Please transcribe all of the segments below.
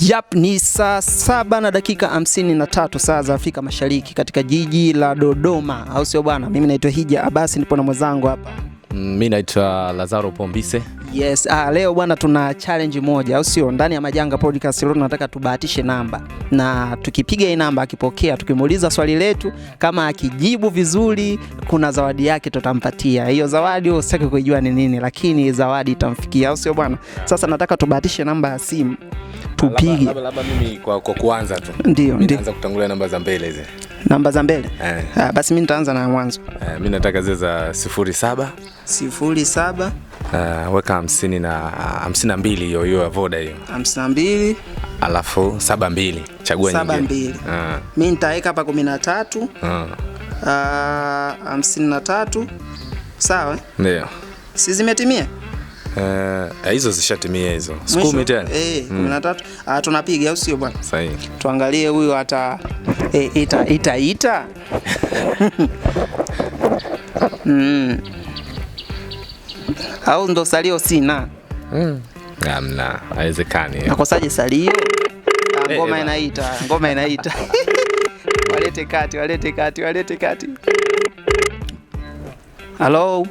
Yap, ni saa 7 na dakika 53 saa za Afrika Mashariki katika jiji la Dodoma, au sio bwana? Mimi naitwa Hija Abasi, nipo na mwenzangu hapa. Mimi naitwa Lazaro Pombise. Yes, leo bwana tuna challenge moja, au sio? Ndani ya Majanga Podcast leo tunataka tubahatishe namba. Na tukipiga hii namba akipokea, tukimuuliza swali letu, kama akijibu vizuri kuna zawadi yake tutampatia. Hiyo zawadi usitaki kujua ni nini, lakini zawadi itamfikia, au sio bwana? Sasa nataka tubahatishe namba ya simu. Tupige. Labda mimi kwa kuanza tu. Ndio. Naanza kutangulia namba za mbele hizi. Namba za mbele? Basi mimi nitaanza na mwanzo. Mimi nataka zile za 07. Weka 50 na 52 hiyo ya Voda hiyo. 52 alafu 72. Chagua nyingine. 72. Mimi nitaweka hapa 13. 53. Sawa? Ndio. Si zimetimia? Hizo zishatimia hizo. Sikumi tena. 13. Tunapiga, au sio bwana? Sahihi. Tuangalie huyo hata ita. Au ndo salio sina? Hamna, haiwezekani. Nakosaje salio? Ngoma inaita. Walete kati. Hello.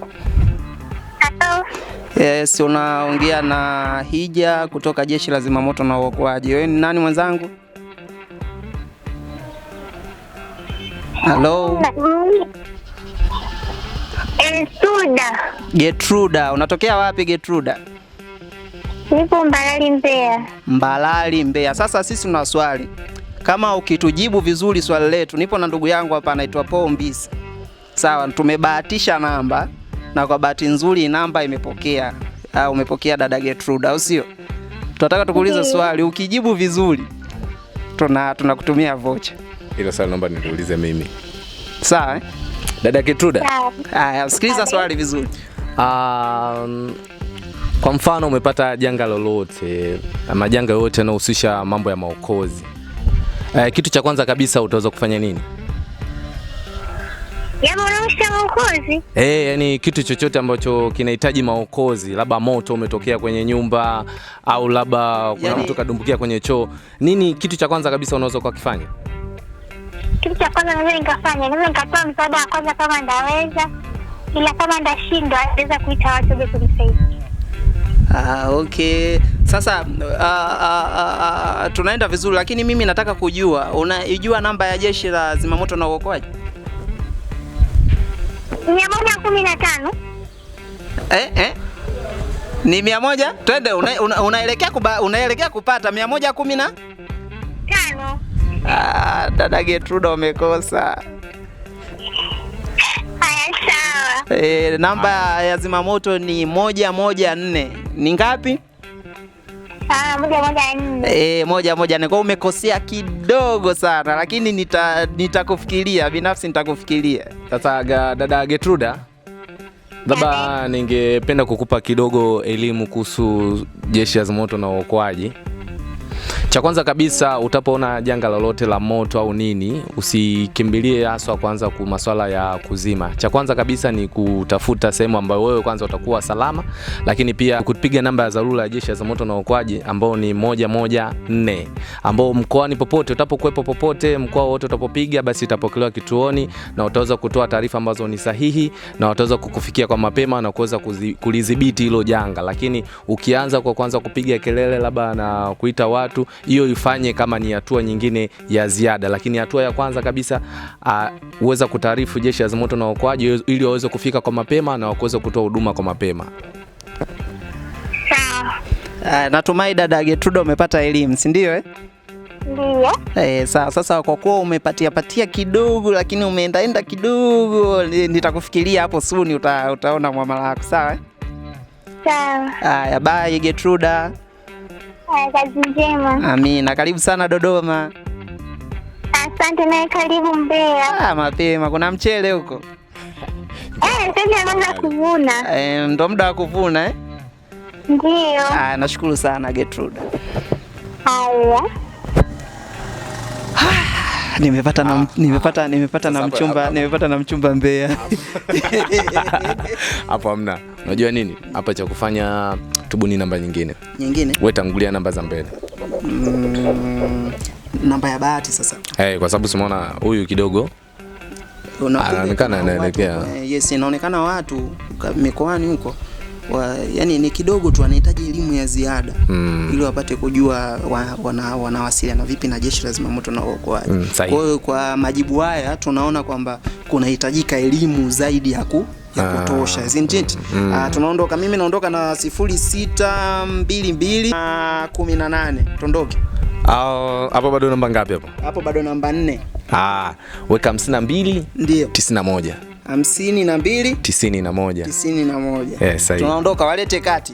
Yes, unaongea na Hija kutoka Jeshi la Zimamoto na Uokoaji. Wewe ni nani mwenzangu? Hello. Getruda. Unatokea wapi Getruda? Nipo Mbalali Mbeya. Sasa sisi tuna swali. Kama ukitujibu vizuri swali letu, nipo na ndugu yangu hapa anaitwa Pombise. Sawa, tumebahatisha namba na kwa bahati nzuri namba imepokea. Umepokea dada Getruda, au sio? Tunataka tukuulize swali, ukijibu vizuri tunakutumia voucher. Hilo swali naomba niulize mimi. Sawa? Dada Getruda. Haya, sikiliza swali vizuri. Kwa mfano umepata janga lolote, majanga yote yanayohusisha mambo ya maokozi. Kitu cha kwanza kabisa utaweza kufanya nini? Unaosha maokozi? Yani kitu chochote ambacho kinahitaji maokozi, labda moto umetokea kwenye nyumba au labda kuna mtu kadumbukia kwenye choo. Nini kitu cha kwanza kabisa unaweza kufanya? Kitu cha kwanza naweza nikatoa msaada kwanza kama ndaweza. Ila kama ndashindwa naweza kuita watu wa kunisaidia. Okay. Sasa tunaenda vizuri, lakini mimi nataka kujua, unaijua namba ya Jeshi la Zimamoto na Uokoaji? 115. Ni 100? Twende, unaelekea kupata 115. Dada Getruda umekosa. Haya, sawa. Namba ya zimamoto ni 114. Ni ngapi? 114. 114. Kwa umekosea kidogo sana, lakini nitakufikiria binafsi, nitakufikiria. Sasa dada Getruda, labda ningependa kukupa kidogo elimu kuhusu Jeshi la Zimamoto na Uokoaji. Cha kwanza kabisa, utapoona janga lolote la moto au nini, usikimbilie haswa kwanza kwa masuala ya kuzima. Cha kwanza kabisa ni kutafuta sehemu ambayo wewe kwanza utakuwa salama, lakini pia kupiga namba ya dharura ya Jeshi la Zimamoto na Uokoaji ambao ni 114, ambao mkoani popote utapokuepo, popote mkoa wote utapopiga, basi itapokelewa kituoni na utaweza kutoa taarifa ambazo ni sahihi na utaweza kukufikia kwa mapema na kuweza kulidhibiti hilo janga. Lakini ukianza kwa kwanza kupiga kelele labda na kuita watu, hiyo ifanye kama ni hatua nyingine ya ziada, lakini hatua ya kwanza kabisa uweza kutaarifu Jeshi la Zimamoto na Uokoaji ili waweze kufika kwa mapema na waweze kutoa huduma kwa mapema. Sawa. Natumai dada Getruda umepata elimu, si ndio? Ndio. Sawa. Sasa kwa kuwa umepatia kidogo, lakini umeenda kidogo, nitakufikiria hapo soon, utaona mwamala wako. Sawa? Sawa. Haya, bye Getruda. Kazi njema. Amina. Karibu sana Dodoma. Asante, na karibu Mbeya. Mapema. Kuna mchele huko? Sasa naanza kuvuna. Ndo muda wa kuvuna Ndio. Nashukuru sana Getruda. Haya. Nimepata na mchumba Mbeya. Hapo hamna. Unajua nini? Hapa cha kufanya tubuni namba nyingine. Wewe tangulia namba za mbele. Namba ya bahati sasa. Kwa sababu simuona huyu kidogo anaonekana anaelekea. Yes, inaonekana watu mikoani huko yani ni kidogo tu wanahitaji elimu ya ziada ili wapate kujua wanawasiliana vipi na jeshi la zimamoto na uokoaji. Kwa hiyo kwa majibu haya tunaona kwamba kunahitajika elimu zaidi ya kutosha. Tunaondoka, mimi naondoka na 062218. Tuondoke. Hapo bado namba ngapi hapo? Hapo bado namba 4. Weka 52 ndio 91. 52 91. Tunaondoka, walete kati.